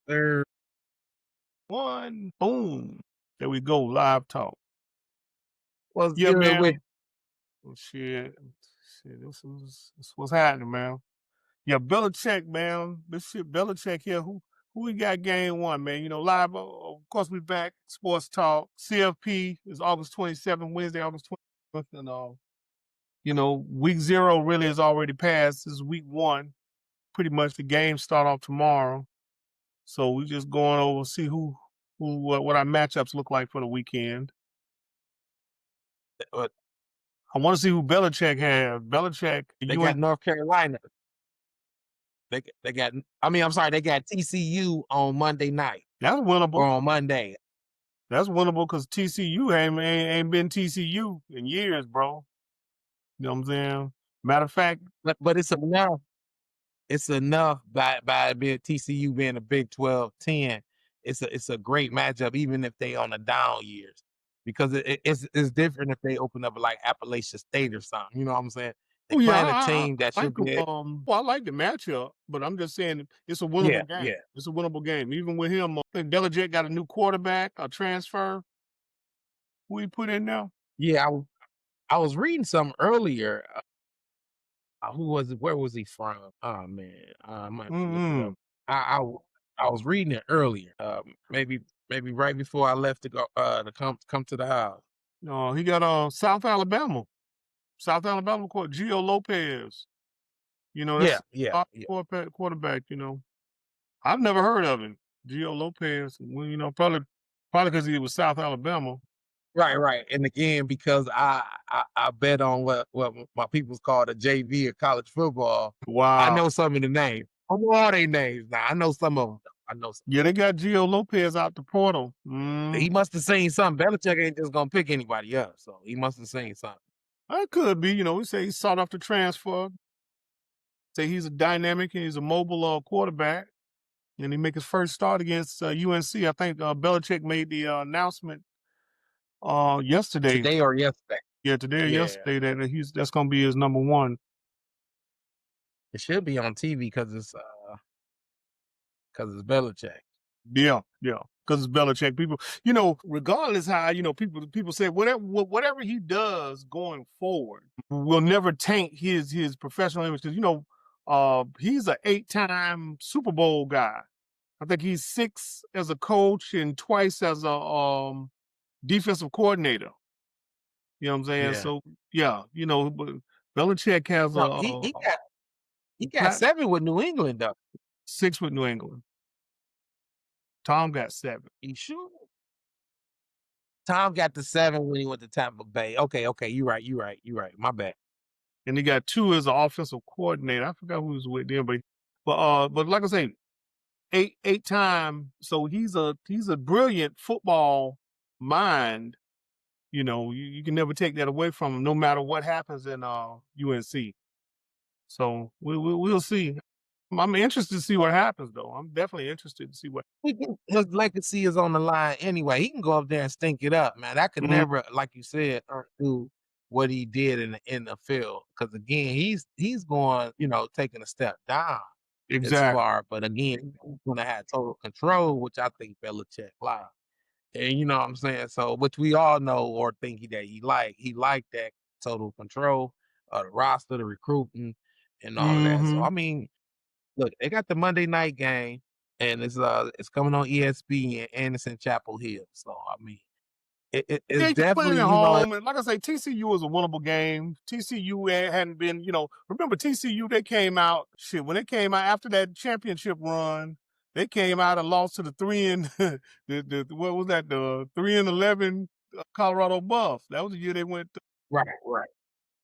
Sir. One, boom. There we go, live talk. What's Yeah, good with man. Well, shit, this what's happening, man. Yeah, Belichick, man. This shit, Belichick here. Who we got game one, man? You know, live. Of course, we back. Sports Talk. CFP is August 27th, Wednesday, August 27th. And, you know, week 0 really is already passed. This is week 1. Pretty much the games start off tomorrow. So we just going over, see what our matchups look like for the weekend. But I want to see who Belichick has. Belichick, they got North Carolina. They got. I mean, I'm sorry. They got TCU on Monday night That's winnable. or on Monday. That's winnable because TCU ain't been TCU in years, bro. You know what I'm saying? Matter of fact, But it's enough. It's enough by being TCU being a Big 12-10. It's a great matchup, even if they on the down years, because it's different if they open up like Appalachian State or something. You know what I'm saying? They playing a team that should be. I like the matchup, but I'm just saying it's a Yeah, winnable game. yeah. It's a winnable game. Even with him, I think Belichick got a new quarterback, a transfer. Who he put in now? Yeah, I was reading something earlier. Who was it? Where was he from? Oh man, I might have to look it up. I was reading it earlier. Maybe right before I left to go to come to the house. No, he got South Alabama. South Alabama Geo Lopez. You know, that's Yeah. quarterback, you know. I've never heard of him. Geo Lopez. Well, you know, probably because he was South Alabama. Right. And again, because I bet on what my people's call the JV of college football. Wow. I know some of the names. I know all their names now. I know some of them. I know some. Yeah, they got Geo Lopez out the portal. He must have seen something. Belichick ain't just gonna pick anybody up, so he must have seen something. That could be. You know, we say he sought off the transfer. Say he's a dynamic and he's a mobile quarterback. And he make his first start against UNC. I think Belichick made the announcement yesterday. Today or yesterday. Yeah, today or yesterday that that's gonna be his number 1. It should be on TV because it's Belichick. Yeah, because it's Belichick. People, you know, regardless how, you know, people say whatever he does going forward will never taint his professional image. Because, you know, he's an 8-time Super Bowl guy. I think he's 6 as a coach and twice as a defensive coordinator. You know what I'm saying? Yeah. So yeah, you know, but Belichick has he got 7 with New England though. 6 with New England. Tom got 7. You sure? Tom got the 7 when he went to Tampa Bay. Okay, you're right. My bad. And he got 2 as an offensive coordinator. I forgot who was with them, but like I say, 8-time. So he's a brilliant football mind. You know, you can never take that away from him, no matter what happens in UNC. So we'll see. I'm interested to see what happens, though. I'm definitely interested to see what. His legacy is on the line anyway. He can go up there and stink it up, man. I could never, like you said, do what he did in the field. Because again, he's going, you know, taking a step down as far. But again, he's going to have total control, which I think Belichick likes. And you know what I'm saying? So, which we all know or think that he liked that total control of the roster, the recruiting, and all of that. So, I mean, look, they got the Monday night game, and it's coming on ESPN and it's in Chapel Hill. So, I mean, it's definitely, you know, and like I say, TCU is a winnable game. TCU hadn't been, you know, remember TCU, they came out, when they came out after that championship run, they came out and lost to the 3-11 Colorado Buffs. That was the year they went. Right.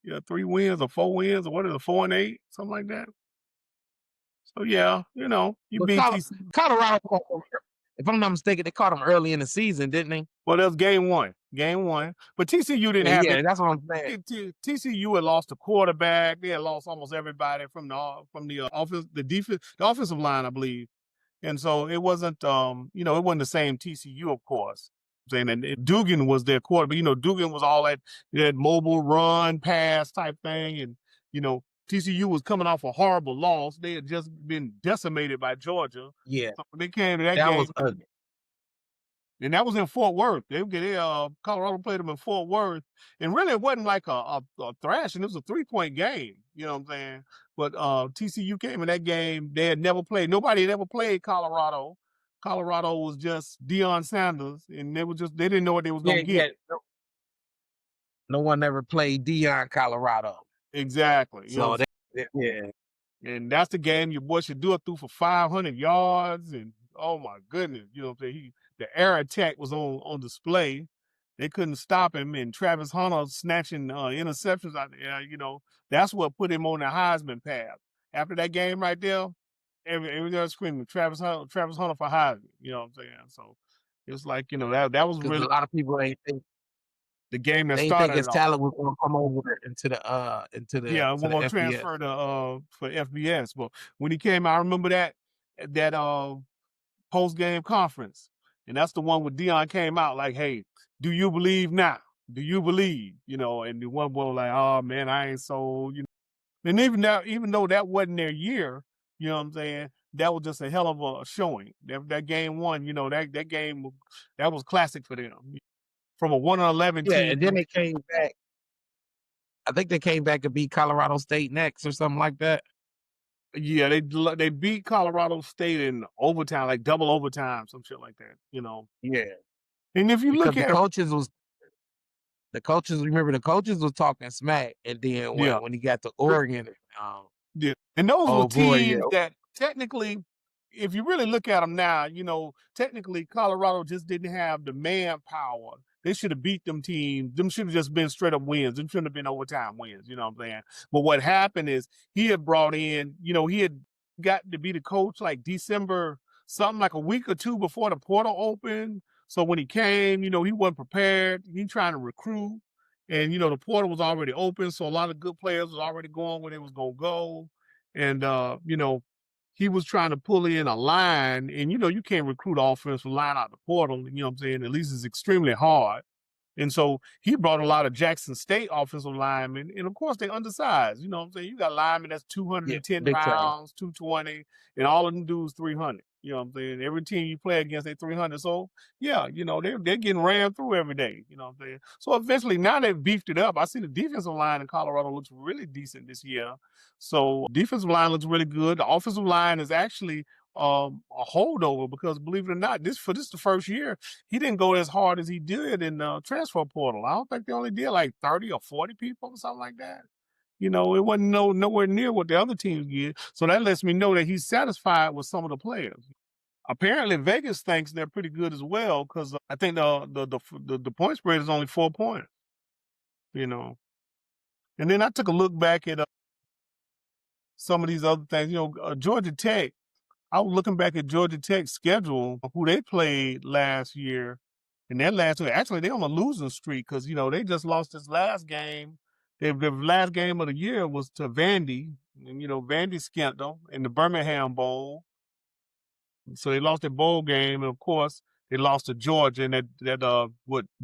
Yeah, 3 wins or 4 wins, or what is it, 4-8, something like that. So yeah, you know, you beat Colorado. If I'm not mistaken, they caught them early in the season, didn't they? Well, that was game one. But TCU didn't have it. Yeah, that's what I'm saying. TCU had lost a quarterback. They had lost almost everybody from the offense, the offensive line, I believe. And so it wasn't, you know, it wasn't the same TCU, of course. And Dugan was their quarterback. You know, Dugan was all that mobile run, pass type thing. And, you know, TCU was coming off a horrible loss. They had just been decimated by Georgia. Yeah, So they came to that that game, was ugly. and that was in Fort Worth. Colorado played them in Fort Worth, and really it wasn't like a thrashing. It was a 3-point game. You know what I'm saying? But TCU came in that game. They had never played. Nobody had ever played Colorado. Colorado was just Deion Sanders, and they didn't know what they was Yeah, gonna get. yeah. No one ever played Dion Colorado. Exactly. You know, So yeah. and that's the game your boy should do it through for 500 yards. And oh my goodness, you know what I'm saying? The air attack was on display. They couldn't stop him, and Travis Hunter snatching interceptions out there. You know, that's what put him on the Heisman path. After that game right there, everybody screaming Travis Hunter for Heisman. You know what I'm saying? So it's like, you know, that was Because really a lot of people ain't think the game that they ain't think started his it all. talent was gonna come over into Yeah, the we're gonna FBS. transfer for FBS. But when he came, I remember that post game conference, and that's the one where Deion came out like, "Hey, do you believe now? Do you believe?" You know, and the one boy was like, "Oh man, I ain't sold." You know, and even though that wasn't their year, you know what I'm saying? That was just a hell of a showing. That game one, you know, that game that was classic for them. From a 1-11 Yeah, team. and then they came back. I think they came back and beat Colorado State next or something like that. Yeah, they beat Colorado State in overtime, like double overtime, some shit like that, you know. Yeah, And if you because look the at it, coaches. Remember, the coaches was talking smack, and then yeah, when he got to Oregon, yeah. And those were oh boy, yeah, teams that technically, if you really look at them now, you know, technically Colorado just didn't have the manpower. They should have beat them teams. Them should have just been straight up wins. Them shouldn't have been overtime wins. You know what I'm saying? But what happened is he had brought in, you know, he had got to be the coach like December, something like a week or two before the portal opened. So when he came, you know, he wasn't prepared. He trying to recruit. And, you know, the portal was already open. So a lot of good players was already going where they was going to go. And, you know, he was trying to pull in a line, and you know, you can't recruit offensive line out the portal, you know what I'm saying? At least it's extremely hard. And so he brought a lot of Jackson State offensive linemen, and of course they undersized. You know what I'm saying? You got linemen that's yeah, 210 big time. pounds, 220, and all of them dudes 300. You know what I'm saying? Every team you play against, they 300. So yeah, you know, they're getting ran through every day. You know what I'm saying? So eventually, now they've beefed it up. I see the defensive line in Colorado looks really decent this year. So defensive line looks really good. The offensive line is actually a holdover because, believe it or not, this the first year he didn't go as hard as he did in the transfer portal. I don't think they only did like 30 or 40 people or something like that. You know, it wasn't nowhere near what the other teams did. So that lets me know that he's satisfied with some of the players. Apparently, Vegas thinks they're pretty good as well because I think the point spread is only 4 points. You know, and then I took a look back at some of these other things. You know, Georgia Tech. I was looking back at Georgia Tech's schedule, who they played last year, and their last year, actually they're on a losing streak because, you know, they just lost this last game. Their last game of the year was to Vandy, and, you know, Vandy skinned them in the Birmingham Bowl. So they lost their bowl game, and of course they lost to Georgia in that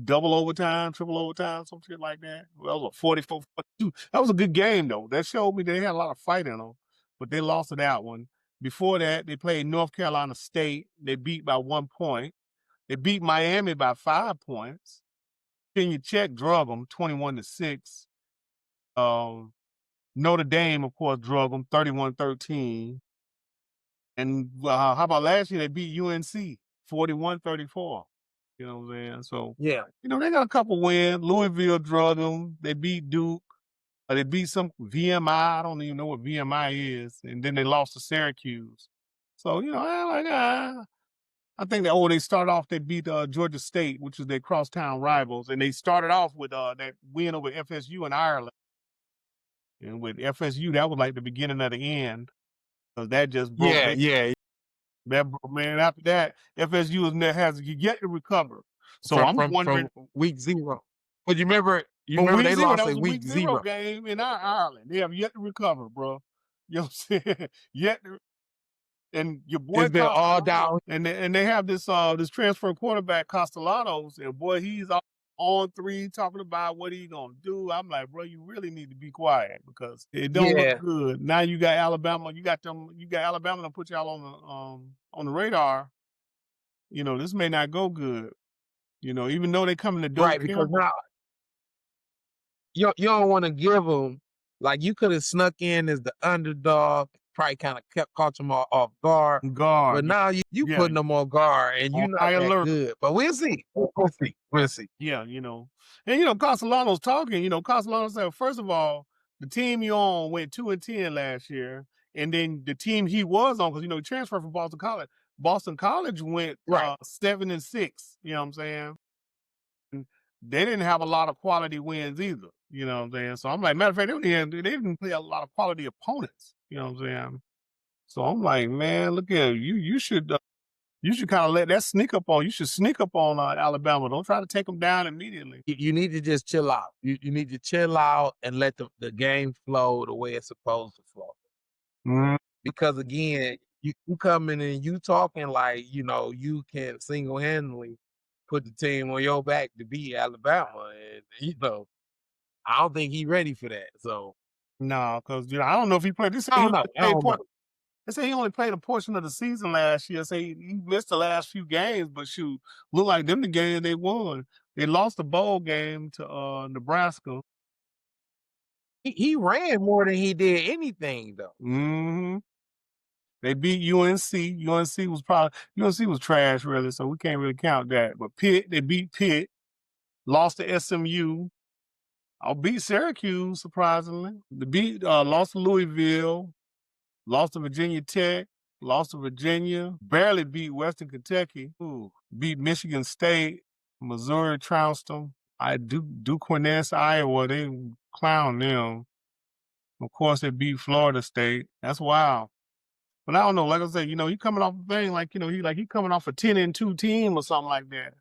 double overtime, triple overtime, some shit like that. Well, it was a 44-42. That was a good game though. That showed me they had a lot of fight in them, but they lost to that one. Before that, they played North Carolina State. They beat by 1 point. They beat Miami by 5 points. Virginia Tech drug them 21-6. Notre Dame, of course, drug them 31-13. And how about last year? They beat UNC 41-34. You know what I'm saying? So, Yeah, you know, they got a couple wins. Louisville drug them. They beat Duke. They beat some VMI. I don't even know what VMI is. And then they lost to Syracuse. So, you know, I think they started off, they beat Georgia State, which is their crosstown rivals. And they started off with that win over FSU in Ireland. And with FSU, that was like the beginning of the end. Because that just broke yeah. Man, after that, FSU has yet to recover. So I'm wondering, From week 0. But you remember from week they 0, lost that was in a week week 0 0. game in Ireland. They have yet to recover, bro. You know what I'm saying? Yet to, and your boy It's been all Castellanos, down. and they have this transfer quarterback Castellanos, and boy, he's on three talking about what he gonna do. I'm like, bro, you really need to be quiet because it don't look Yeah, good. Now you got Alabama, you got Alabama to put y'all on the radar. This may not go good. Even though they coming to right. dope Because campus. now you don't want to give them like you could have snuck in as the underdog, probably kind of kept caught them off guard. But Guard. now you Yeah, putting them on guard, and on you're not high that alert. good. But we'll see. We'll see. We'll see. Yeah, And Castellano's talking, Castellano said, first of all, the team you on went 2-10 last year. And then the team he was on, because he transferred from Boston College. Boston College went Right. 7-6, you know what I'm saying? And they didn't have a lot of quality wins either, you know what I'm saying? So I'm like, matter of fact, they didn't play a lot of quality opponents, you know what I'm saying? So I'm like, man, look at you should kind of let that sneak up on. You should sneak up on Alabama. Don't try to take them down immediately. You need to just chill out. You need to chill out and let the game flow the way it's supposed to flow. Mm-hmm. Because again, you coming and you talking like you can single handedly put the team on your back to beat Alabama, and I don't think he's ready for that. So No, because I don't know if he played. This I don't know. I don't know. They say he only played a portion of the season last year. Say he missed the last few games, but shoot, look like them the game they won. They lost the bowl game to Nebraska. He ran more than he did anything though. Mm-hmm. They beat UNC. UNC was trash really, so we can't really count that. But they beat Pitt, lost to SMU. I'll beat Syracuse surprisingly. Lost to Louisville. Lost to Virginia Tech, lost to Virginia, barely beat Western Kentucky, beat Michigan State, Missouri trounced them. Duke Cornell, Iowa, they clown them. Of course, they beat Florida State. That's wild. But I don't know. Like I said, he coming off a thing like he coming off a 10-2 team or something like that.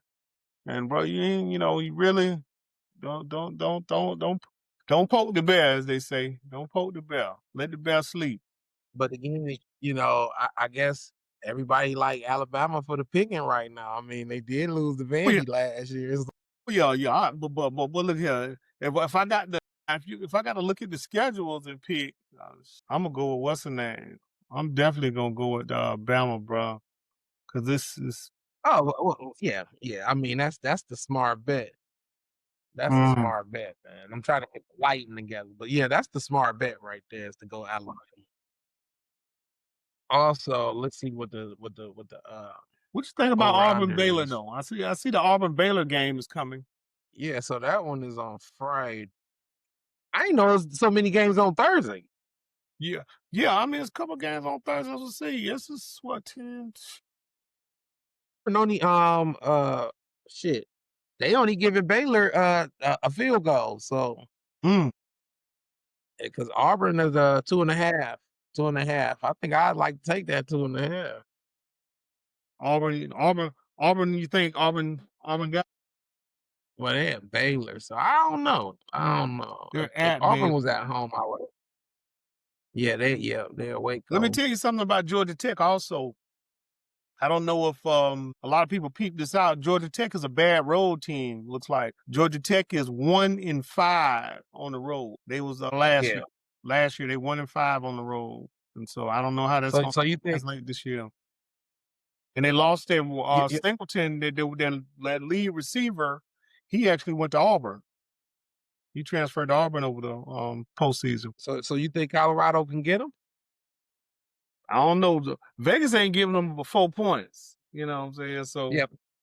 And bro, you ain't, you really don't poke the bear, as they say. Don't poke the bear. Let the bear sleep. But again, I guess everybody like Alabama for the picking right now. I mean, they did lose to Vandy last year. Yeah. But look here. If I got if I got to look at the schedules and pick, I'm gonna go with what's the name. I'm definitely gonna go with Bama, bro. Because this is. Oh well, yeah. I mean, that's the smart bet. That's the smart bet, man. I'm trying to get the lighting together, but yeah, that's the smart bet right there is to go Alabama. Also, let's see what the What you think about Auburn over-under Baylor is. though? I see the Auburn Baylor game is coming. Yeah, so that one is on Friday. I didn't know there's so many games on Thursday. Yeah. I mean, it's a couple games on Thursday. Let's see. This is what 10. Only shit. They only giving Baylor a field goal, so because Auburn is 2.5. 2.5. I think I'd like to take that 2.5. Auburn. You think Auburn got? Well, they have Baylor, so I don't know. They're If at Auburn Baylor. was at home, I would. Yeah, they're awake. Let me tell you something about Georgia Tech also. I don't know if a lot of people peeped this out. Georgia Tech is a bad road team, looks like. Georgia Tech is 1-5 on the road. They was last year. Last year, they 1-5 on the road. And so I don't know how that's going to translate this year. And they lost their Singleton, their lead receiver. He actually went to Auburn. He transferred to Auburn over the postseason. So you think Colorado can get him? I don't know. Vegas ain't giving them 4 points. You know what I'm saying? So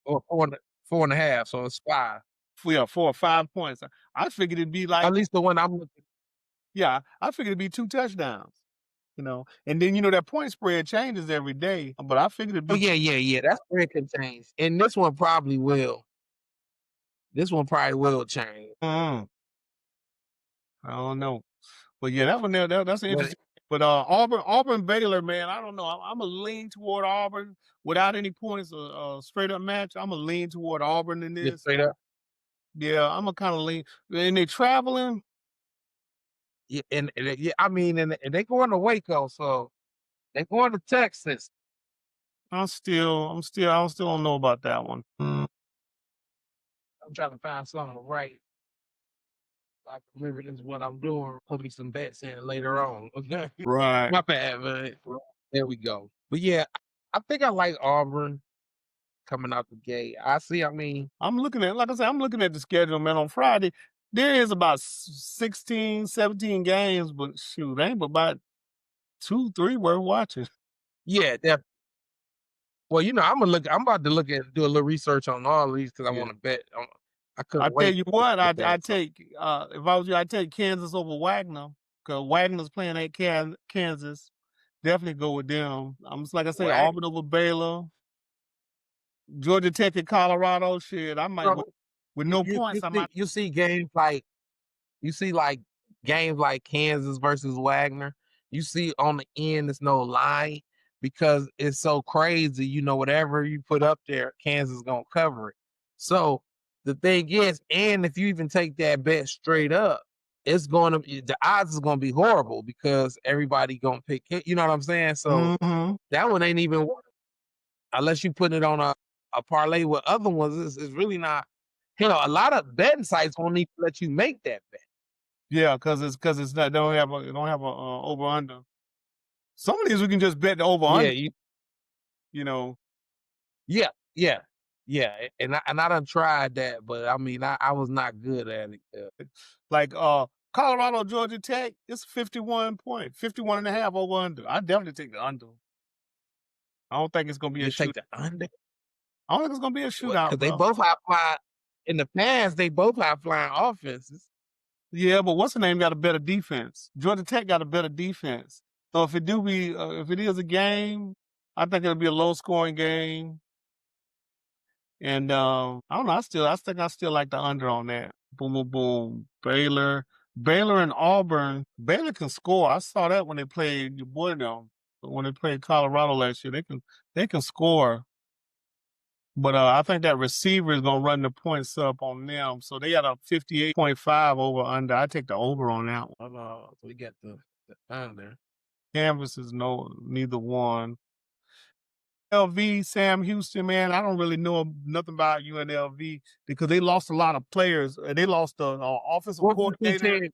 or 4.5. So it's 5. 4 or 5 points. I figured it'd be like at least the one I'm looking. Yeah, I figured it'd be 2 touchdowns. And then that point spread changes every day. But I figured it'd be. Oh yeah. That spread can change, and this one probably will. This one probably will change. I don't know, but yeah, that one there, that's interesting. But Auburn Baylor, man, I don't know. I'm a lean toward Auburn without any points. Straight up match. I'm a lean toward Auburn in this. Straight up. Yeah, I'm a kind of lean. And they traveling. Yeah, and I mean, and they going to Waco, so they going to Texas. I still don't know about that one. I'm trying to find something to write. I can remember this is what I'm doing. Put me some bets in later on. Okay. Right. My bad, man. There we go. But yeah, I think I like Auburn coming out the gate. I mean, I'm looking at, like I said, I'm looking at the schedule, man. On Friday, there is about 16, 17 games, but shoot, ain't but about 2, 3 worth watching. yeah, well, I'm about to look at do a little research on all these because I Yeah. want to bet. I I couldn't tell wait you to what, get that. I take if I was you, I'd take Kansas over Wagner because Wagner's playing at Kansas. Definitely go with them. I'm just like I say, Wag, Auburn over Baylor, Georgia Tech and Colorado. Shit, I might bro, with you, no you points. you I see might. you see games like you see like games like Kansas versus Wagner. You see on the end, there's no line because it's so crazy. Whatever you put up there, Kansas gonna cover it. So the thing is, and if you even take that bet straight up, the odds is gonna be horrible because everybody gonna pick it. You know what I'm saying? So Mm-hmm. that one ain't even unless you put it on a parlay with other ones. It's really not. A lot of betting sites won't even let you make that bet. Yeah, because it's not don't have a over under. Some of these we can just bet the over Yeah, under. You know, yeah, yeah, yeah. And I done tried that, but I mean, I was not good at it. like Colorado Georgia Tech. It's 51 and a half over under. I definitely take the under. I don't think it's gonna be a You take shoot. the under I don't think it's gonna be a shootout, because they bro. both have flying. In the past, they both have flying offenses. Yeah, but what's the name got a better defense? Georgia Tech got a better defense. So if it is a game, I think it'll be a low scoring game. And I don't know. I think I still like the under on that. Boom, boom, boom. Baylor and Auburn. Baylor can score. I saw that when they played your boy them. When they played Colorado last year, they can score. But I think that receiver is gonna run the points up on them. So they got a 58.5 over under. I take the over on that one. So we got the under. Canvas is neither one. LV, Sam Houston, man, I don't really know nothing about UNLV because they lost a lot of players. They lost the offensive What was the coordinator team?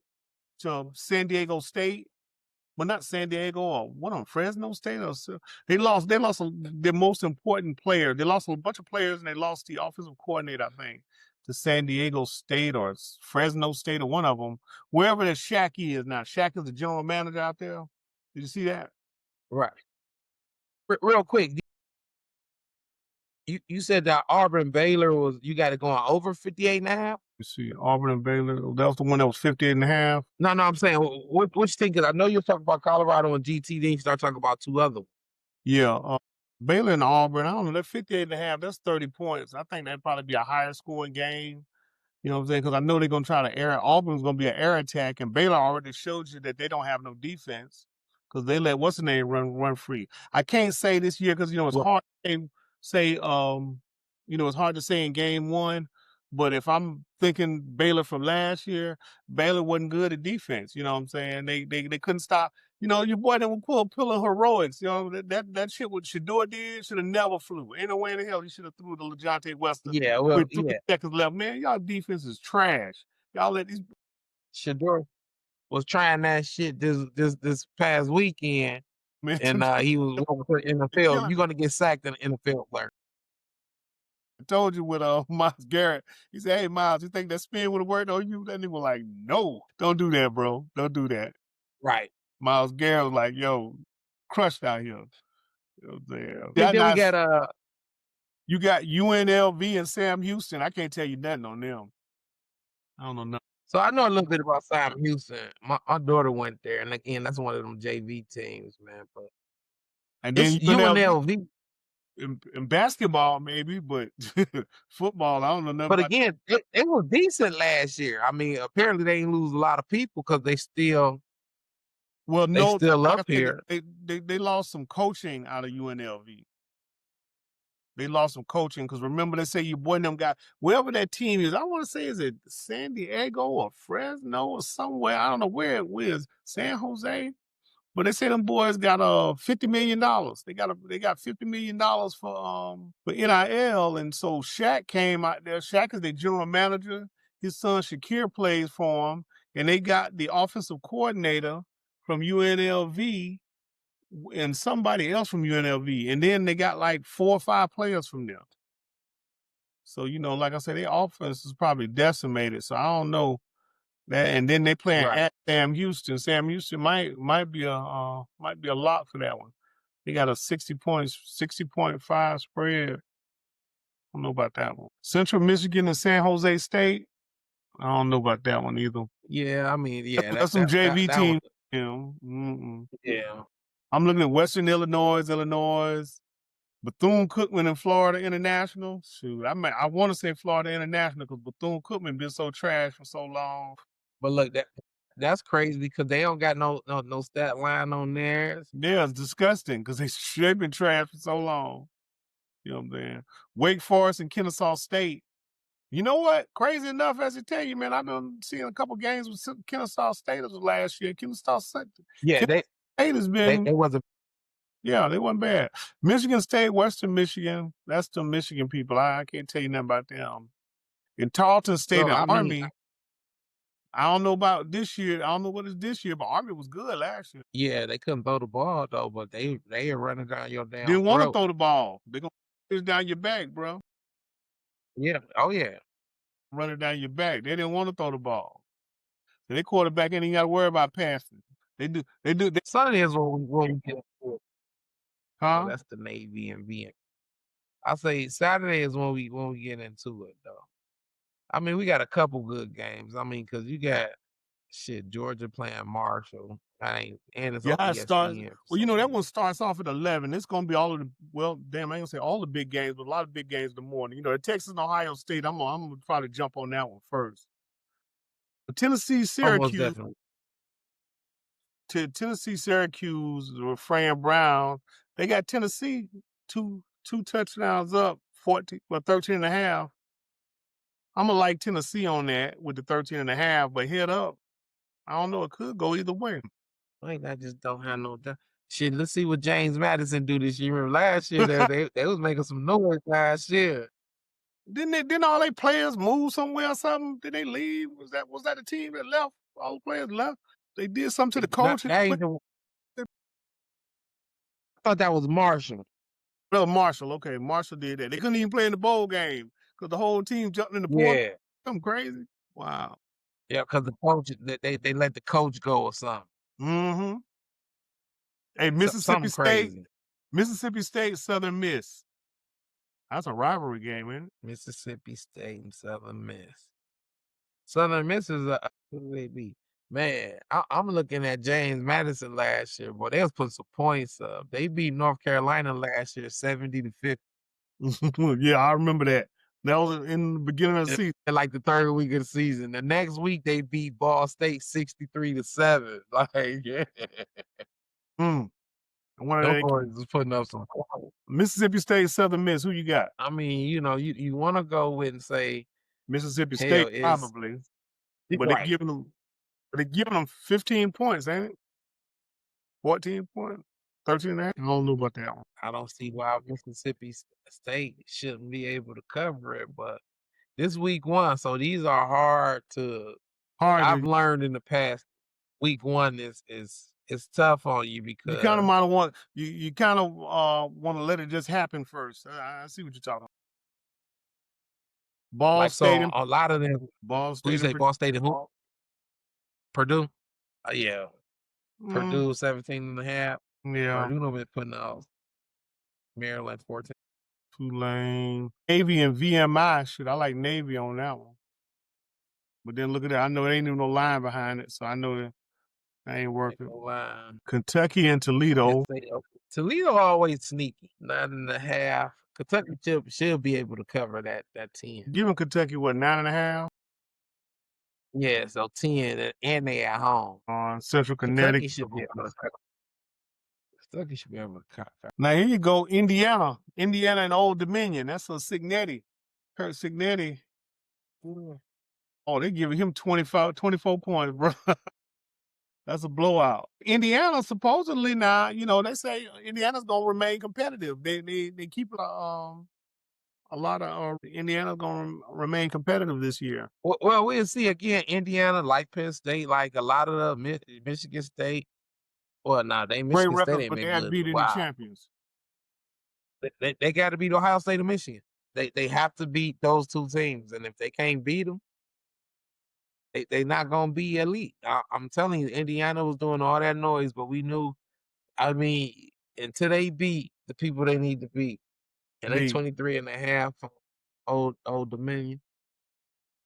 to San Diego State. Well, not San Diego or what on Fresno State. They lost their most important player. They lost a bunch of players and they lost the offensive coordinator, I think, to San Diego State or Fresno State or one of them. Wherever the Shaq is now. Shaq is the general manager out there. Did you see that? Right. Real quick, you said that Auburn Baylor was you got it going over 58.5? You see Auburn and Baylor. That was the one that was 58 and a half. No, I'm saying what you think? Because I know you're talking about Colorado and GT, then you start talking about two other ones. Yeah. Baylor and Auburn, I don't know, that 58 and a half, that's 30 points. I think that'd probably be a higher scoring game. You know what I'm saying? Because I know they're going to try to air. Auburn's going to be an air attack, and Baylor already showed you that they don't have no defense because they let what's the name run free. I can't say this year because it's Right. hard to say. It's hard to say in game one. But if I'm thinking Baylor from last year, Baylor wasn't good at defense. You know what I'm saying? They couldn't stop. Your boy that would pull heroics. That shit what Shador did should have never flew. Ain't no way in the hell he should have threw the LeJontay Western Yeah, well, with 3 yeah. seconds left. Man, y'all defense is trash. Y'all let these Shador was trying that shit this past weekend, man. and he was going for NFL. You're gonna get sacked in the NFL player. I told you with Miles Garrett. He said, "Hey Miles, you think that spin would have worked on you?" That nigga was like, "No, don't do that, bro. Don't do that." Right. Miles Garrett was like, "Yo, crushed out here." You know what I'm saying? Then we got You got UNLV and Sam Houston. I can't tell you nothing on them. I don't know nothing. so I know a little bit about Sam Houston. My daughter went there, and again, that's one of them JV teams, man. But And it's then UNLV UNLV. in basketball, maybe, but football, I don't know nothing But about. again, it was decent last year. I mean, apparently they didn't lose a lot of people because Well, they no, still like I up said, here. they lost some coaching out of UNLV. They lost some coaching because remember they say your boy and them got wherever that team is. I want to say is it San Diego or Fresno or somewhere. I don't know where it was. San Jose. But they say them boys got $50 million. They got $50 million for NIL. And so Shaq came out there. Shaq is the general manager. His son Shakir plays for him. And they got the offensive coordinator from UNLV and somebody else from UNLV. And then they got like 4 or 5 players from there. So, like I said, their offense is probably decimated. So I don't know that. And then they playing at Sam Houston. Sam Houston might be a lock for that one. They got a 60.5 spread. I don't know about that one. Central Michigan and San Jose State. I don't know about that one either. Yeah, I mean, yeah, That's some JV team. Yeah. I'm looking at Western Illinois, Bethune-Cookman and Florida International. Shoot, I want to say Florida International because Bethune-Cookman been so trash for so long. But look, that's crazy because they don't got no stat line on theirs. Yeah, it's disgusting because they've been trash for so long. You know what I'm saying? Wake Forest and Kennesaw State. You know what? Crazy enough, as I tell you, man, I've been seeing a couple games with Kennesaw State last year. Kennesaw State. Yeah, State has been. They wasn't. Yeah, they wasn't bad. Michigan State, Western Michigan. That's the Michigan people. I can't tell you nothing about them. In Tarleton State and Army. I don't know about this year. I don't know what it's this year, but Army was good last year. Yeah, they couldn't throw the ball though, but they are running down your damn. Didn't want to throw the ball. They're gonna push down your back, bro. Yeah. Oh yeah. Running down your back. They didn't want to throw the ball. So their quarterback ain't even got to worry about passing. They do. Sunday is when we get. Huh? So that's the Navy and VM. I say Saturday is when we get into it though. I mean, we got a couple good games. I mean, because you got Georgia playing Marshall. And it's on ESPN. Well, that one starts off at 11. It's going to be all of the, I ain't going to say all the big games, but a lot of big games in the morning. Texas and Ohio State, I'm going to try to jump on that one first. But Tennessee, Syracuse. Tennessee, Syracuse with Fran Brown. They got Tennessee two touchdowns up, 13 and a half. I'm going to like Tennessee on that with the 13 and a half, but head up. I don't know. It could go either way. I just don't have no shit. Let's see what James Madison do this year. Remember last year they was making some noise last year. Didn't all they players move somewhere or something? Did they leave? Was that the team that left? All the players left. They did something to the coach. I thought that was Marshall. Well, Marshall. Okay, Marshall did that. They couldn't even play in the bowl game because the whole team jumped in the portal. Yeah. Something crazy. Wow. Yeah, because the coach they let the coach go or something. Mm-hmm. Hey, Mississippi State, Southern Miss. That's a rivalry game, man. Mississippi State and Southern Miss. Southern Miss is who do they beat? Man, I'm looking at James Madison last year, boy. They was putting some points up. They beat North Carolina last year, 70-50. Yeah, I remember that. That was in the beginning of the season. Like the third week of the season. The next week they beat Ball State 63-7. Like, yeah. One of those is putting up some points. Mississippi State, Southern Miss. Who you got? I mean, you want to go with and say Mississippi State, probably. But they're giving them 15 points, ain't it? 14 points, 13 and a half. I don't know about that one. I don't see why Mississippi State shouldn't be able to cover it, but this week 1, so these are hard. I've learned in the past. Week 1 is tough on you because you kind of might want you kind of want to let it just happen first. I see what you're talking about. Ball State. So a lot of them. Ball State. You say Ball State and who? Purdue. Yeah. Purdue 17 and a half. Yeah. Purdue no been putting out. Maryland 14. Tulane. Navy and VMI. Shit, I like Navy on that one. But then look at that. I know there ain't even no line behind it, so I know that ain't working. No line. Kentucky and Toledo. Toledo always sneaky. 9.5. Kentucky should be able to cover that 10. Giving Kentucky what, 9.5? Yeah, so 10, and they at home. On Central Connecticut. Kentucky should be able to cover. Now here you go, Indiana and Old Dominion. That's a Signetti. Kurt Signetti. Oh, they giving him 24 points, bro. That's a blowout. Indiana supposedly now, they say Indiana's gonna remain competitive. They keep a lot of Indiana's gonna remain competitive this year. Well, we'll see again. Indiana, like Penn State, like a lot of the Michigan State. Well, nah, Great Michigan State records, ain't but they been hadn't good in beat a any while. champions. They got to beat Ohio State or Michigan. They have to beat those two teams, and if they can't beat them, they not gonna be elite. I'm telling you, Indiana was doing all that noise, but we knew. I mean, until they beat the people they need to beat, and they 23.5 Old Dominion.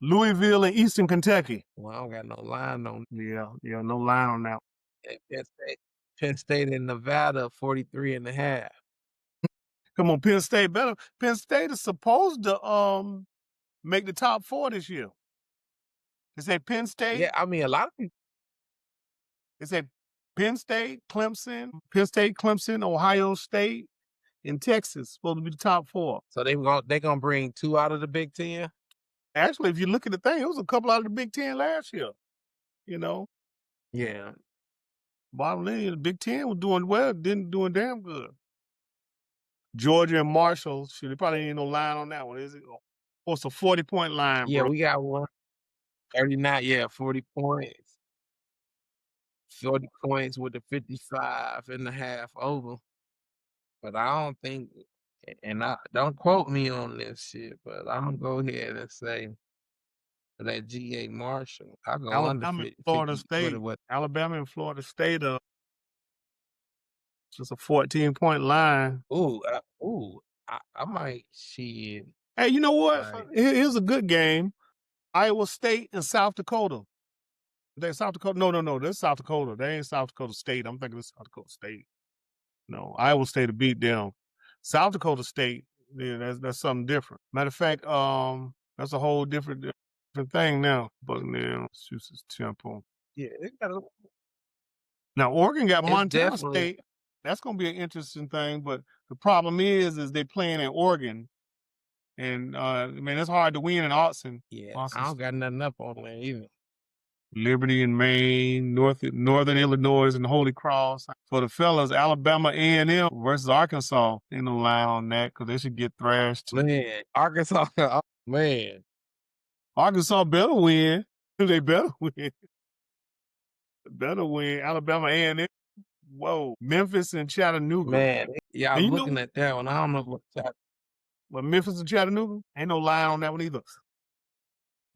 Louisville and Eastern Kentucky. Well, I don't got no line on. Yeah, no line on that. Penn State and Nevada 43.5. Come on, Penn State better. Penn State is supposed to make the top 4 this year. They say Penn State. Yeah, I mean a lot of people. They say Penn State, Clemson, Ohio State, and Texas supposed to be the top 4. So they gonna bring 2 out of the Big Ten. Actually, if you look at the thing, it was a couple out of the Big Ten last year. Yeah. Bottom line, the Big Ten was doing well, doing damn good. Georgia and Marshall, they probably ain't no line on that one, is it? Oh, it's a 40-point line, Yeah, bro. we got one. 39, yeah, 40 points. 40 points with the 55.5 over. But I don't think, and I don't quote me on this shit, but I'm gonna go ahead and say that GA Marshall. I go under Alabama 50. Florida State. Alabama and Florida State just a 14-point line. I might shit. Hey, you know what? Right. Here's a good game. Iowa State and South Dakota. South Dakota? No. That's South Dakota. They ain't South Dakota State. I'm thinking it's South Dakota State. No, Iowa State to beat them. South Dakota State, yeah, that's something different. Matter of fact, that's a whole different thing now. Bucknell, Massachusetts Temple. Yeah, it got a. Now Oregon got Montana State. That's gonna be an interesting thing, but the problem is they playing in Oregon. And man, it's hard to win in Austin. Yeah, Austin. I don't got nothing up on there either. Liberty in Maine, Northern Illinois, and Holy Cross. For the fellas, Alabama A&M versus Arkansas. Ain't no line on that because they should get thrashed. Man, Arkansas, oh, man. Arkansas better win. They better win. Better win. Alabama A&M. Whoa. Memphis and Chattanooga. Man, yeah, I'm looking at that one. I don't know what's that. But Memphis and Chattanooga, ain't no line on that one either.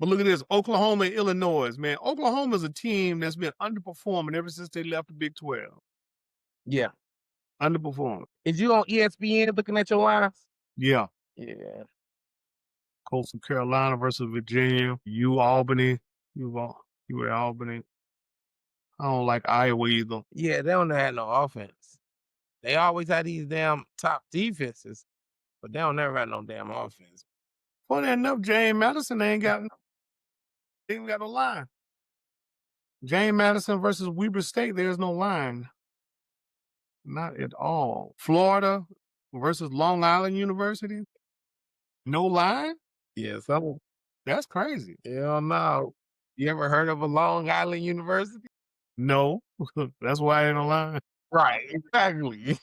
But look at this, Oklahoma and Illinois, man. Oklahoma is a team that's been underperforming ever since they left the Big 12. Yeah. Underperforming. Is you on ESPN looking at your lines? Yeah. Yeah. Coastal Carolina versus Virginia. Albany. You at Albany. I don't like Iowa either. Yeah, they don't have no offense. They always had these damn top defenses, but they don't never have no damn offense. Funny enough, James Madison ain't got no line. James Madison versus Weber State, there's no line. Not at all. Florida versus Long Island University, no line? Yeah, that's crazy. Hell no. You ever heard of a Long Island University? No. That's why I ain't no line. Right, exactly.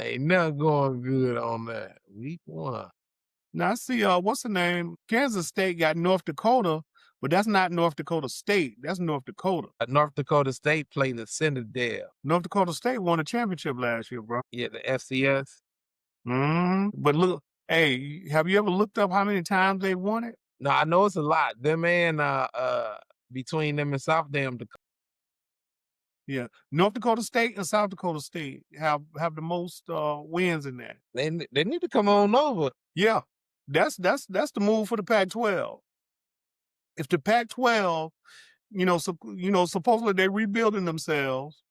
Ain't nothing going good on that. Week 1. Now I see what's the name? Kansas State got North Dakota, but that's not North Dakota State. That's North Dakota. North Dakota State played the Citadel. North Dakota State won a championship last year, bro. Yeah, the FCS. But look, hey, have you ever looked up how many times they won it? No, I know it's a lot. Them and between them and South Dakota. Yeah, North Dakota State and South Dakota State have the most wins in that. They need to come on over. Yeah, that's the move for the Pac-12. If the Pac-12, supposedly they're rebuilding themselves,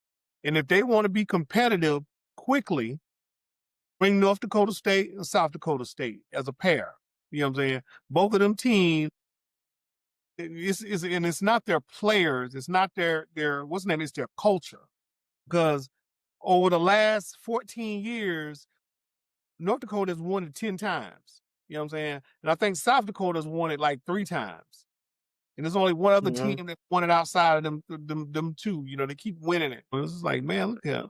and if they want to be competitive quickly, bring North Dakota State and South Dakota State as a pair. You know what I'm saying? Both of them teams. It's not their players. It's not their what's the name? It's their culture. Because over the last 14 years, North Dakota has won it 10 times. You know what I'm saying? And I think South Dakota has won it like 3 times. And there's only one other Mhm. team that won it outside of them two. You know, they keep winning it. It's just like, man, look at.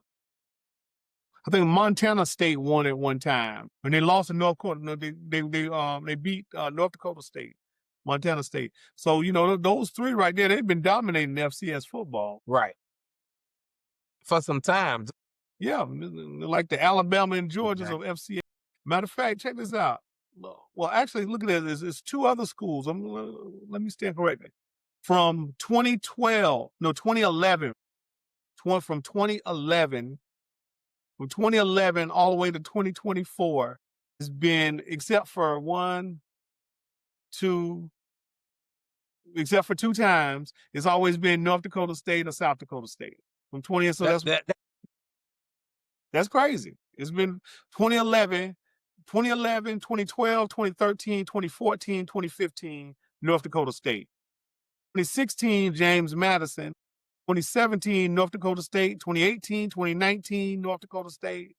I think Montana State won it one time, and they lost to North Dakota. No, they beat North Dakota State, Montana State. So you know those three right there, they've been dominating FCS football. Right. For some time. Yeah, like the Alabama and Georgias of Exactly. FCS. Matter of fact, check this out. Well, actually, look at this. It's two other schools. Let me stand corrected. From 2012, no, 2011, from 2011 all the way to 2024, has been, except for two times, it's always been North Dakota State or South Dakota State. From 20, so that's crazy. It's been 2011, 2012, 2013, 2014, 2015, North Dakota State. 2016, James Madison. 2017, North Dakota State. 2018, 2019, North Dakota State.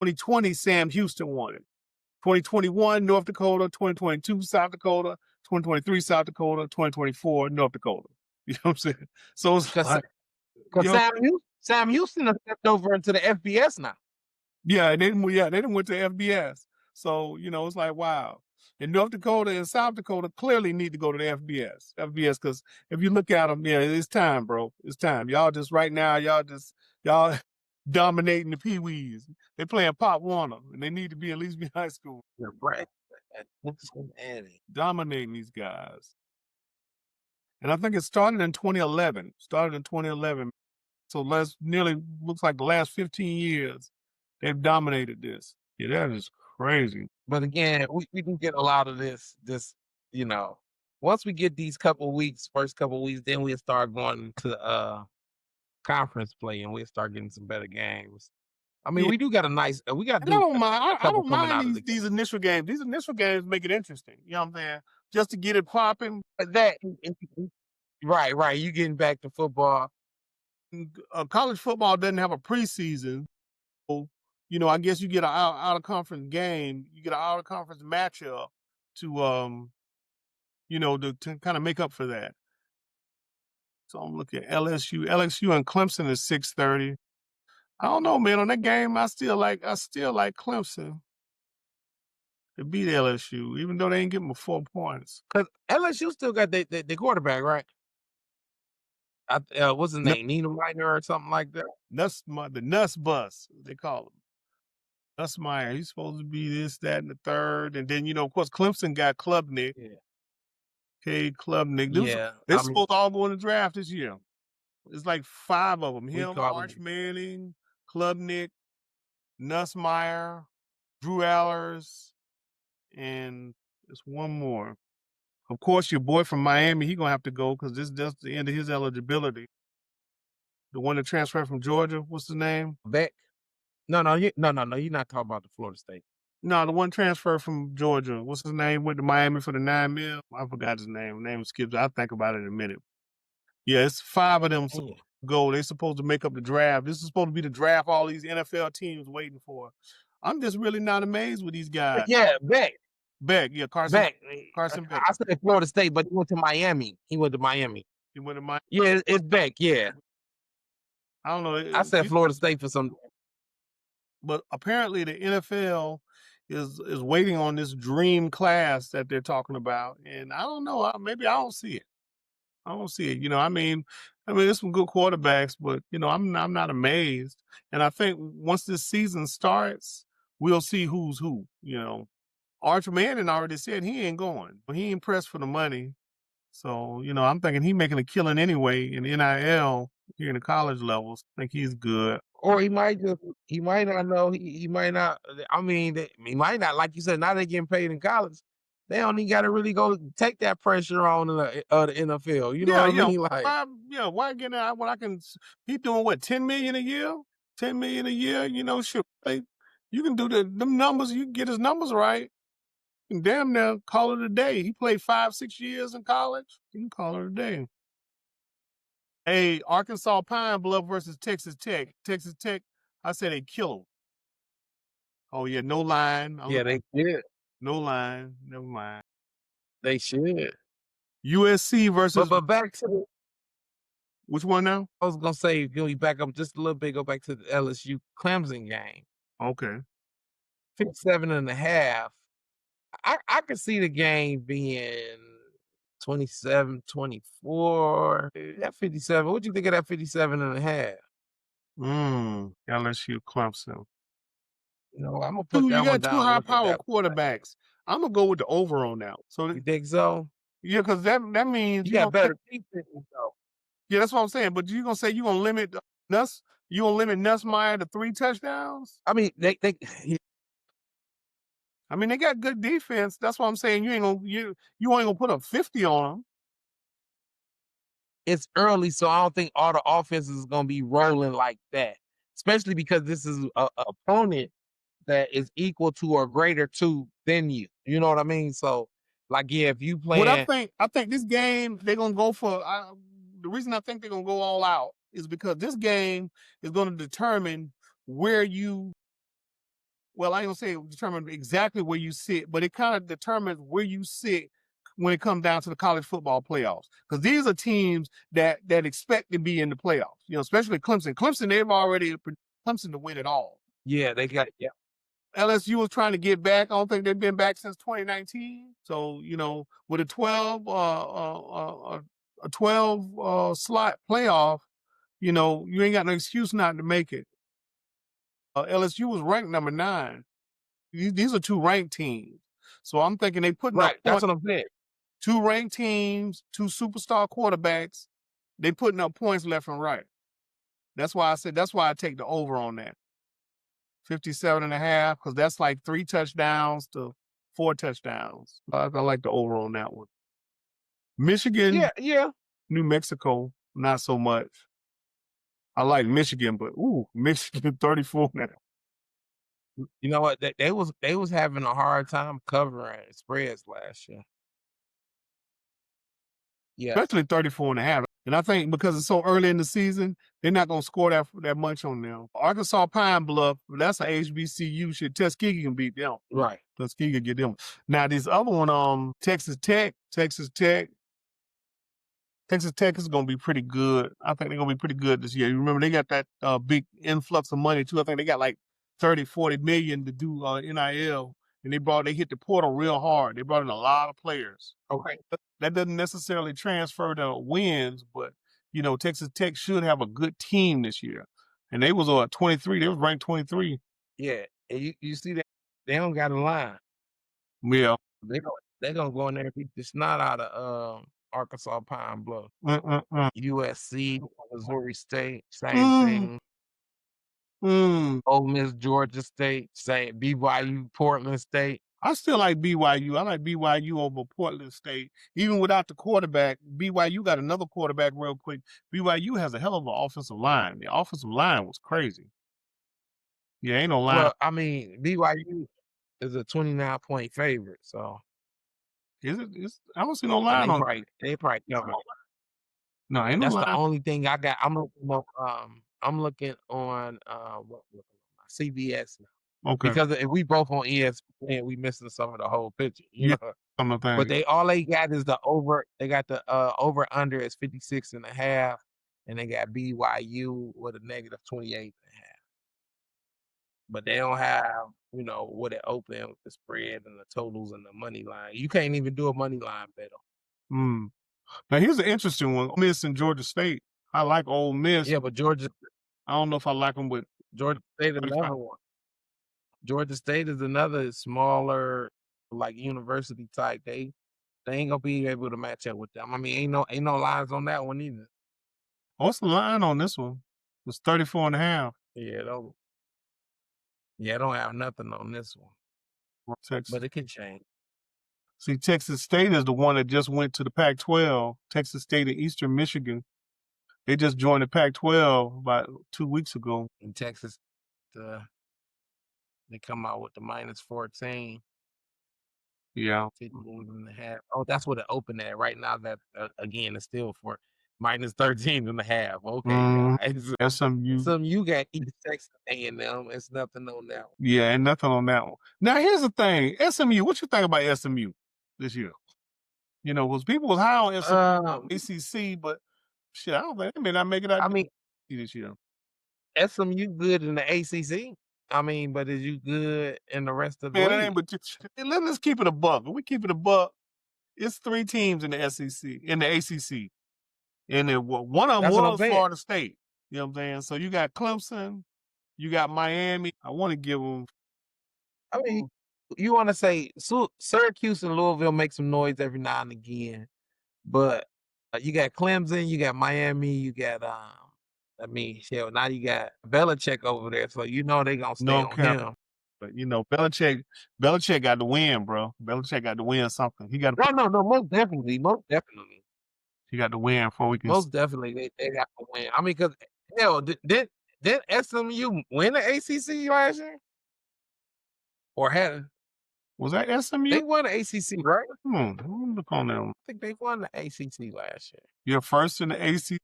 2020, Sam Houston won it. 2021, North Dakota. 2022, South Dakota. 2023, South Dakota. 2024, North Dakota. You know what I'm saying? So it's because like, you know, Sam Houston has stepped over into the FBS now. yeah, they didn't went to FBS. So, you know, it's like, wow. And North Dakota and South Dakota clearly need to go to the FBS. Because if you look at them, yeah, it's time, bro. It's time. Y'all just right now, y'all dominating the Pee-wees. They playing Pop Warner, and they need to be at least be high school. You're right. Cincinnati. Dominating these guys. And I think it started in 2011. So looks like the last 15 years, they've dominated this. Yeah, that is crazy. But again, we can get a lot of this, you know, once we get these first couple weeks, then we'll start going to conference play and we'll start getting some better games. I mean, Yeah, we do got we got to and I do don't mind. a I couple don't coming mind out of the these initial games. These initial games make it interesting. You know what I'm saying? Just to get it popping. that. Right. You getting back to football. College football doesn't have a preseason. So, you know, I guess you get an out of conference game. You get an out of conference matchup to you know, to kind of make up for that. So I'm looking at LSU and Clemson is 6:30. I don't know, man. On that game, I still like Clemson to beat LSU, even though they ain't getting 4 points. Because LSU still got the quarterback, right? What's his name? Nina Minor or something like that? The Nuss Bus, they call him. Nussmeier. He's supposed to be this, that, and the third. And then, you know, of course, Clemson got Klubnik. Yeah. Okay, Klubnik. Yeah. They're supposed to all go in the draft this year. It's like 5 of them. We Him, call Arch him Manning, Klubnik, Nussmeier, Drew Allers, and there's one more. Of course, your boy from Miami, he gonna have to go because that's the end of his eligibility. The one that transferred from Georgia, what's his name? Beck. No. You're not talking about the Florida State. No, the one transferred from Georgia. What's his name? Went to Miami for the $9 million. I forgot his name. Name skips. I'll think about it in a minute. Yeah, it's 5 of them go. They're supposed to make up the draft. This is supposed to be the draft all these NFL teams waiting for. I'm just really not amazed with these guys. Yeah, Beck. Yeah, Carson Beck. I said Florida State, but he went to Miami. He went to Miami. Yeah, it's Beck. Yeah. I don't know. I said Florida State for some. But apparently the NFL is waiting on this dream class that they're talking about, and I don't know. Maybe I don't see it. You know, I mean, there's some good quarterbacks, but you know, I'm not amazed. And I think once this season starts, we'll see who's who. You know, Arch Manning already said he ain't going, but he ain't pressed for the money. So you know, I'm thinking he's making a killing anyway in NIL here in the college levels. I think he's good. Or he might not know. He might not. I mean, he might not. Like you said, now they're getting paid in college. They only got to really go take that pressure on the NFL. You know what I mean? Like, why get out when I can? He doing what, $10 million a year? $10 million a year? You know, sure. You can do them numbers. You can get his numbers right. And damn near call it a day. He played 5-6 years in college. You can call it a day. Hey, Arkansas Pine Bluff versus Texas Tech. Texas Tech, I said they kill him. Oh yeah, no line. yeah, they should. No line. Never mind. They should. USC versus But back to the which one now? I was gonna say, go back up just a little bit, go back to the LSU Clemson game. Okay. 57.5. I could see the game being 27-24. That 57. What'd you think of that 57.5? LSU Clemson. I'm gonna put You that one got two down and high look at power that. quarterbacks. I'm gonna go with the over on that. So You think so? yeah, because that means You you got gonna better defense though. yeah, that's what I'm saying. But you gonna say you gonna limit Nuss? You gonna limit Nussmeier to 3 touchdowns? I mean, they I mean, they got good defense. That's what I'm saying. You ain't gonna put up 50 on them. it's early, so I don't think all the offenses is gonna be rolling like that. Especially because this is a opponent that is equal to or greater to than you. You know what I mean? So, like, yeah, if you What playing, I think this game they're gonna go for. The reason I think they're gonna go all out is because this game is gonna determine where you. Well, I ain't gonna say determine exactly where you sit, but it kind of determines where you sit when it comes down to the college football playoffs. Because these are teams that expect to be in the playoffs. Especially Clemson. Clemson, they've already Clemson to win it all. yeah, they got LSU was trying to get back. I don't think they've been back since 2019. So with a 12 slot playoff, you ain't got no excuse not to make it. LSU was ranked number 9. These are 2 ranked teams. So I'm thinking they putting up right. That's what I'm saying. 2 ranked teams, 2 superstar quarterbacks. They putting up points left and right. That's why I take the over on that. 57.5, because that's like 3 touchdowns to 4 touchdowns. I like the over on that one. Michigan, Yeah. New Mexico, not so much. I like Michigan, but Michigan 34 now. You know what? They was having a hard time covering spreads last year. Yeah. Especially 34.5. And I think because it's so early in the season, they're not gonna score that much on them. Arkansas Pine Bluff, that's a HBCU shit. Tuskegee can beat them. Right. Tuskegee can get them. Now this other one, Texas Tech is going to be pretty good. I think they're going to be pretty good this year. You remember, they got that big influx of money, too. I think they got like 30, 40 million to do NIL. And they hit the portal real hard. They brought in a lot of players. Okay. That doesn't necessarily transfer to wins, but, Texas Tech should have a good team this year. And they was 23. They was ranked 23. Yeah. And you see that they don't got a line. Yeah. They're going to go in there and beat the snot out of Arkansas Pine Bluff. USC, Missouri State, same thing. Ole Miss, Georgia State, same. BYU, Portland State. I still like BYU. I like BYU over Portland State. Even without the quarterback, BYU got another quarterback real quick. BYU has a hell of an offensive line. The offensive line was crazy. Yeah, ain't no line. Well, I mean, BYU is a 29-point favorite, so. Is it? I don't see no line on. They probably cover. No, ain't no line. That's the only thing I got. I'm looking on CBS now. Okay. Because if we both on ESPN, we missing some of the whole picture. Yeah. But all they got is the over. They got the over under is 56.5, and they got BYU with a negative 28.5. But they don't have, what it open with the spread and the totals and the money line. You can't even do a money line bet on. Now here's an interesting one: Ole Miss and Georgia State. I like Ole Miss. Yeah, but Georgia. I don't know if I like them with Georgia State. Another one. Georgia State is another smaller, like university type. They ain't gonna be able to match up with them. I mean, ain't no lines on that one either. What's the line on this one? It's 34.5. Yeah, don't have nothing on this one. Texas. But it can change. See, Texas State is the one that just went to the Pac-12. Texas State and Eastern Michigan. They just joined the Pac-12 about 2 weeks ago. In Texas, they come out with the -14. Yeah. 15.5. Oh, that's what it opened at. Right now, that again is still for -13.5. Okay, SMU got East Texas A&M. It's nothing on that one. Yeah, and nothing on that one. Now here's the thing: SMU. What you think about SMU this year? You know, because people was high on Um, ACC, but shit, I don't think they may not make it out I mean, this year. SMU good in the ACC. I mean, but is you good in the rest of the Man, it ain't league? but let's keep it a buck. If we keep it a buck, it's 3 teams in the SEC, in the ACC. And then one of them That's what I'm was saying. Florida State. You know what I'm saying? So you got Clemson, you got Miami. I want to give them. I mean, you want to say Syracuse and Louisville make some noise every now and again, but you got Clemson, you got Miami, you got I mean, hell, now you got Belichick over there, so you know they gonna stay North on Carolina. him. But you know, Belichick got to win, bro. Belichick got to win something. No, He got to win before we can. most definitely, they got to win. I mean, because hell, did SMU win the ACC last year, or had Was that SMU? they won the ACC, right? Let me look on them. I think they won the ACC last year. You're first in the ACC.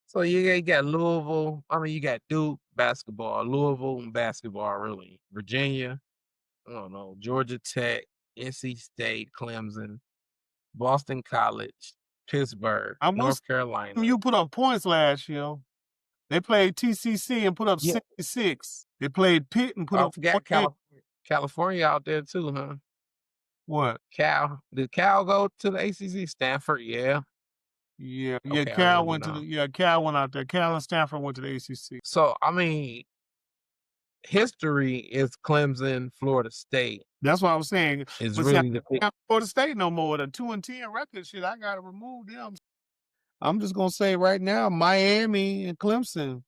So you got Louisville. I mean, you got Duke basketball, Louisville basketball, really. Virginia, I don't know, Georgia Tech, NC State, Clemson, Boston College, Pittsburgh, I will say North Carolina. you put up points last year. They played TCC and put up Yeah. 66. They played Pitt and put I up forgot 48. California out there too, huh? What? Did Cal go to the ACC? Stanford, yeah. Yeah, Okay, I Cal remember went to now. Cal went out there. Cal and Stanford went to the ACC. So I mean, history is Clemson, Florida State That's what I was saying. is But see, I really the big. can't Florida State no more. The 2-10 record shit, I gotta remove them. I'm just gonna say right now, Miami and Clemson.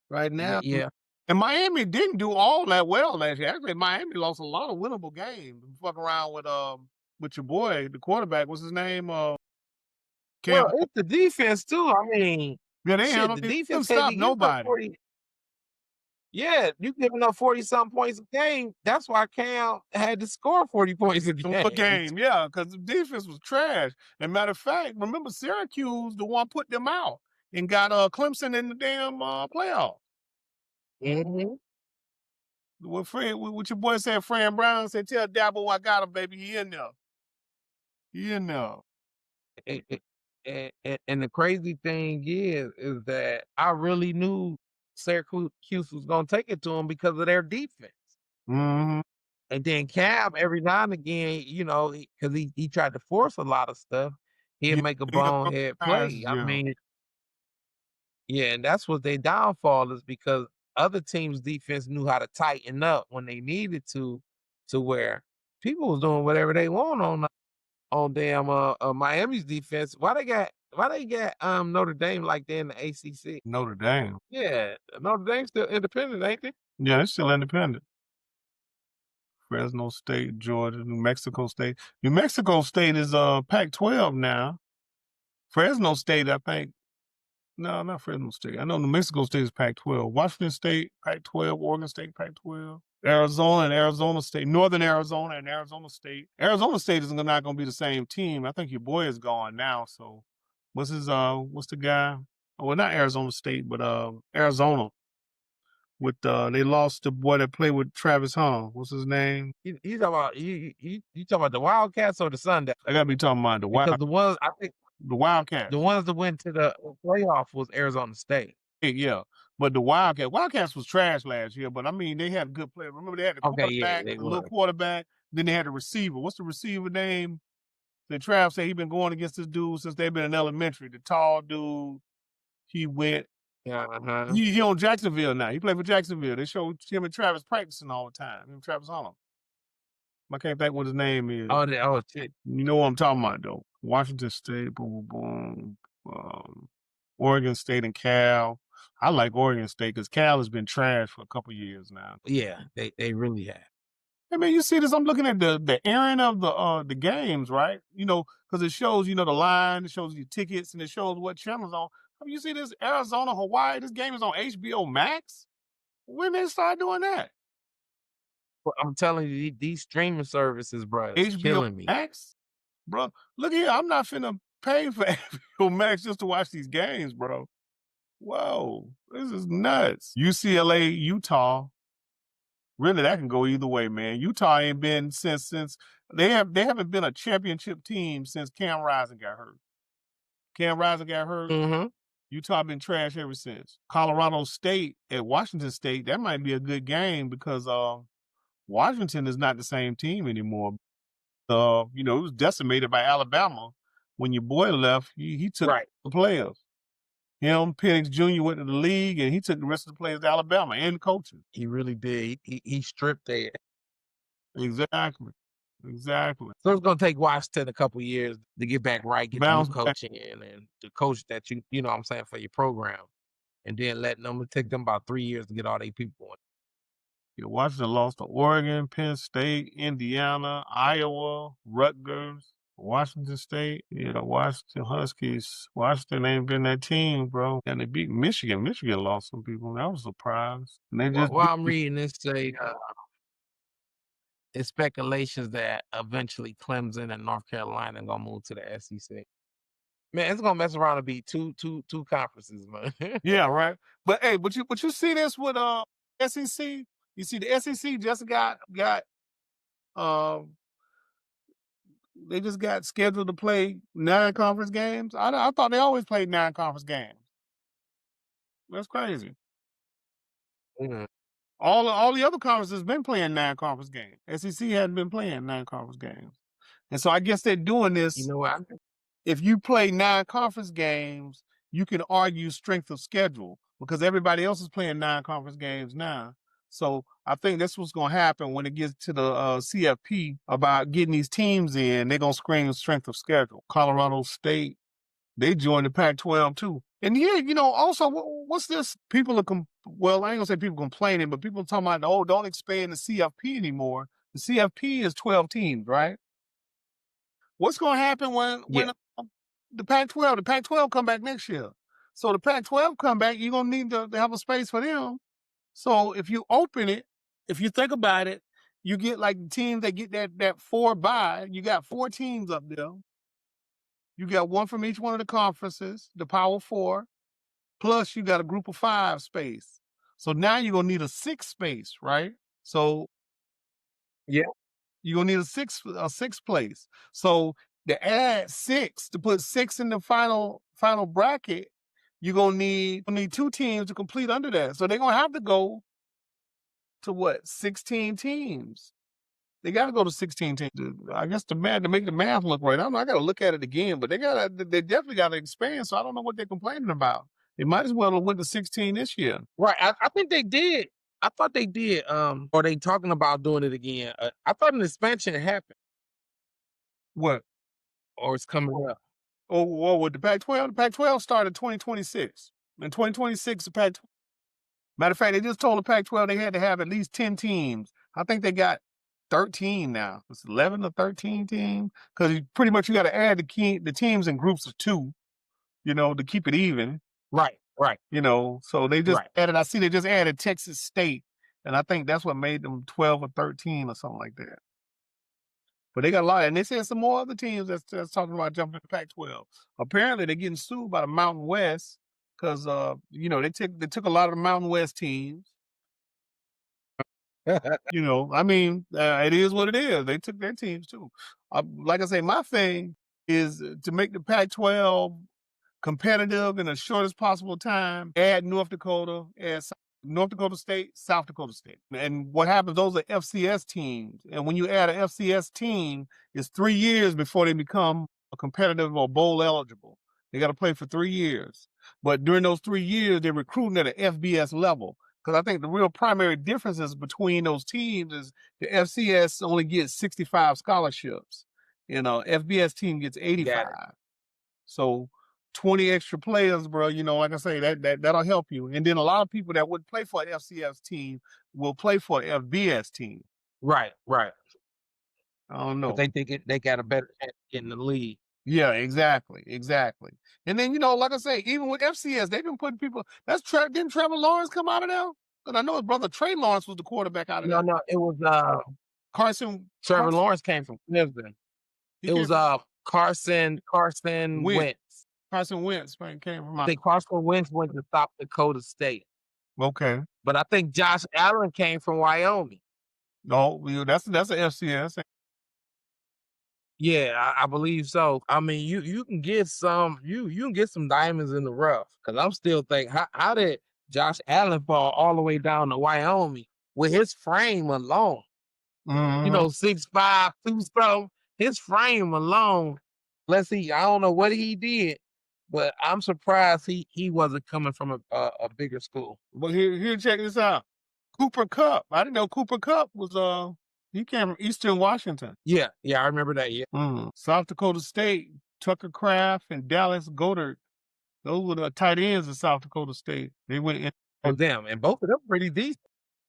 Right now. Yeah. And Miami didn't do all that well last year. Actually, Miami lost a lot of winnable games. Fuck around with your boy, the quarterback. What's his name? Cam. Well, it's the defense too. I mean, Yeah, they shit, handled the it. They couldn't defense can't stop be giving up nobody. 40. Yeah, you giving up 40-something points a game. That's why Cam had to score 40 points a A game. game, yeah, because the defense was trash. And matter of fact, remember Syracuse, the one put them out and got Clemson in the damn playoff. Mhm. What your boy said, Fran Brown said, tell Dabo I got him, baby. He in there. He in there. And the crazy thing is that I really knew Syracuse was gonna take it to them because of their defense. Mm-hmm. And then Cam, every now and again, you know, because he tried to force a lot of stuff, he'd Yeah, make a he got bonehead play. passes, I yeah. mean, yeah, and that's what their downfall is because other teams' defense knew how to tighten up when they needed to where people was doing whatever they want on damn Miami's defense. Why they got Notre Dame like they in the ACC? Notre Dame. Yeah, Notre Dame's still independent, ain't they? Yeah, it's still independent. Fresno State, Georgia, New Mexico State. New Mexico State is Pac-12 now. Fresno State, I think. No, not Fresno State. I know New Mexico State is Pac-12. Washington State, Pac-12. Oregon State, Pac-12. Arizona and Arizona State. Northern Arizona and Arizona State. Arizona State is not going to be the same team. I think your boy is gone now. So, what's the guy? Oh, well, not Arizona State, but Arizona. With they lost the boy that played with Travis Hunt. What's his name? You talking about you talking about the Wildcats or the Sundowns? I gotta be talking about Because the ones I think the the Wildcats. ones that went to the playoff was Arizona State. Yeah, but the Wildcats was trash last year. But I mean, they had good players. Remember, they had the Okay, yeah, quarterback, they the little were. quarterback. Then they had the receiver. What's the receiver name? That Trav said he been going against this dude since they've been in elementary. The tall dude. He went. Yeah, uh-huh. He on Jacksonville now. He played for Jacksonville. They showed him and Travis practicing all the time. Him and Travis Hunt. I can't think what his name is. Oh shit. You know what I'm talking about though. Washington State, boom, boom, boom. Oregon State and Cal. I like Oregon State because Cal has been trash for a couple years now. Yeah, they really have. Hey man, you see this? I'm looking at the airing of the games, right? You know, because it shows, you know, the line, it shows your tickets, and it shows what channels on. You see this Arizona, Hawaii, this game is on HBO Max? When they start doing that? But I'm telling you, these streaming services, bro, is HBO killing me. Max? Bro, look here, I'm not finna pay for HBO Max just to watch these games, bro. Whoa, this is nuts. UCLA, Utah. Really, that can go either way, man. Utah ain't been since they haven't been a championship team since Cam Rising got hurt. Cam Rising got hurt. Mhm. Utah been trash ever since. Colorado State at Washington State, that might be a good game because Washington is not the same team anymore. It was decimated by Alabama when your boy left. He took Right. the players. Him, Penix Jr. went to the league, and he took the rest of the players to Alabama and coaching. He really did. He stripped there. Exactly. Exactly. So it's gonna take Washington a couple years to get back right, get the new Bounce back. coaching in, and the coach that you know what I'm saying, for your program, and then letting them take them about 3 years to get all their people in. Yeah, Washington lost to Oregon, Penn State, Indiana, Iowa, Rutgers, Washington State. Yeah, Washington Huskies. Washington ain't been that team, bro. And they beat Michigan. Michigan lost some people. That was a surprise. And they just While I'm reading this, it's speculations that eventually Clemson and North Carolina are gonna move to the SEC. Man, it's gonna mess around and be two conferences, man. Yeah, right. But hey, but you see this with SEC? You see the SEC just got they just got scheduled to play 9 conference games. I thought they always played 9 conference games. That's crazy. Mhm. All the other conferences have been playing 9 conference games. SEC hadn't been playing 9 conference games. And so I guess they're doing You this. know what? If you play 9 conference games, you can argue strength of schedule because everybody else is playing 9 conference games now. So I think that's what's going to happen when it gets to the CFP about getting these teams in. They're going to scream strength of schedule. Colorado State, they joined the Pac-12 too. And yeah, also, what's this? People are, well, I ain't gonna say people complaining, but people talking about, oh, don't expand the CFP anymore. The CFP is 12 teams, right? What's going to happen when Yeah. the Pac-12 come back next year? So the Pac-12 come back, you're going to need to have a space for them. So if you open it, if you think about it, you get like teams that get that 4 bye. You got 4 teams up there. You got one from each one of the conferences, the Power 4, plus you got a group of 5 space. So now you're going to need a 6 space, right? So Yeah. you're going to need a 6 place. So to add 6, to put 6 in the final bracket, you're going to need 2 teams to complete under that. So they're going to have to go to 16 teams. They got to go to 16 teams. I guess to make the math look right. I don't know. I got to look at it again, but they definitely got to expand. So I don't know what they're complaining about. They might as well have went to 16 this year. Right. I think they did. I thought they did. Or they talking about doing it again. I thought an expansion happened. What? Or it's coming up. Oh, with the Pac-12? The Pac-12 started 2026. In 2026, the Pac-12. Matter of fact, they just told the Pac-12 they had to have at least 10 teams. I think they got 13 now. It's 11 or 13 teams. Because pretty much you got to add the teams in groups of 2, to keep it even. Right. So they just Right. added, I see they just added Texas State. And I think that's what made them 12 or 13 or something like that. But they got a lot, and they said some more other teams that's talking about jumping to Pac-12. Apparently, they're getting sued by the Mountain West because they took a lot of the Mountain West teams. It is what it is. They took their teams too. Like I say, my thing is to make the Pac-12 competitive in the shortest possible time. Add North Dakota, North Dakota State, South Dakota State. And what happens, those are FCS teams. And when you add an FCS team, it's 3 years before they become a competitive or bowl eligible. They got to play for 3 years. But during those 3 years, they're recruiting at an FBS level. Because I think the real primary differences between those teams is the FCS only gets 65 scholarships. FBS team gets 85. So 20 extra players, bro, like I say, that'll help you. And then a lot of people that would play for an FCS team will play for an FBS team. Right. I don't know. But they think they got a better chance in the league. Yeah, exactly. And then, like I say, even with FCS, they've been putting people. Didn't Trevor Lawrence come out of there? Because I know his brother Trey Lawrence was the quarterback out of there. No, it was Trevor Lawrence came from Clemson. It was Carson Wentz. Carson Wentz came from. I think Carson Wentz went to South Dakota State. Okay. But I think Josh Allen came from Wyoming. No, that's a FCS. Yeah, I believe so. I mean, you can get some you can get some diamonds in the rough because I'm still thinking, how did Josh Allen fall all the way down to Wyoming with his frame alone? You Mhm. know, 6'5", 2 something. His frame alone. Let's see. I don't know what he did, but I'm surprised he wasn't coming from a bigger school. But here, check this out. Cooper Cup. I didn't know Cooper Cup was he came from Eastern Washington. Yeah, I remember that. Yeah, South Dakota State, Tucker Craft and Dallas Goddard. Those were the tight ends of South Dakota State. They went in. oh damn, and both of them pretty decent.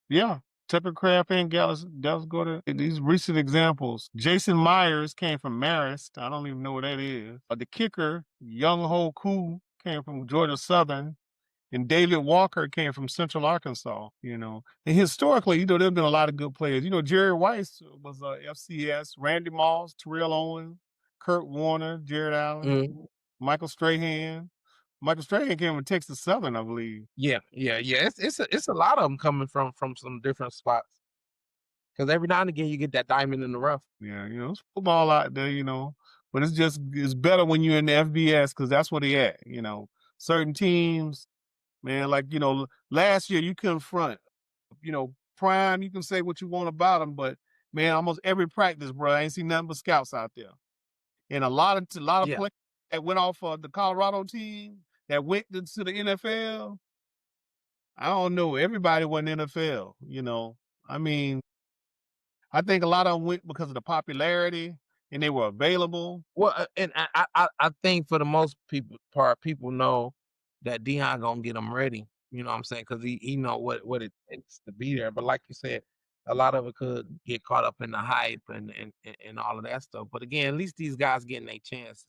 Yeah. Tucker Craft and Dallas Goddard. These recent examples. Jason Myers came from Marist. I don't even know what that is. The kicker, Young Ho Koo, came from Georgia Southern. And David Walker came from Central Arkansas, you know. And historically, you know, there have been a lot of good players. You know, Jerry Weiss was FCS, Randy Moss, Terrell Owens, Kurt Warner, Jared Allen, Mhm. Michael Strahan. Michael Strahan came from Texas Southern, I believe. Yeah. It's a lot of them coming from some different spots. Because every now and again you get that diamond in the rough. Yeah, you know, it's football out there, you know. But it's better when you're in the FBS because that's where they at, you know. Certain teams, man, like, you know, last year you couldn't front. You know, Prime, you can say what you want about them, but man, almost every practice, bro, I ain't seen nothing but scouts out there. And a lot of Yeah. players that went off of the Colorado team that went to the NFL. I don't know. Everybody went NFL, you know. I mean, I think a lot of them went because of the popularity and they were available. Well, and I think for the most people know that Dion gonna get them ready. You know what I'm saying? Because he know what it takes to be there. But like you said, a lot of it could get caught up in the hype and all of that stuff. But again, at least these guys getting their chances.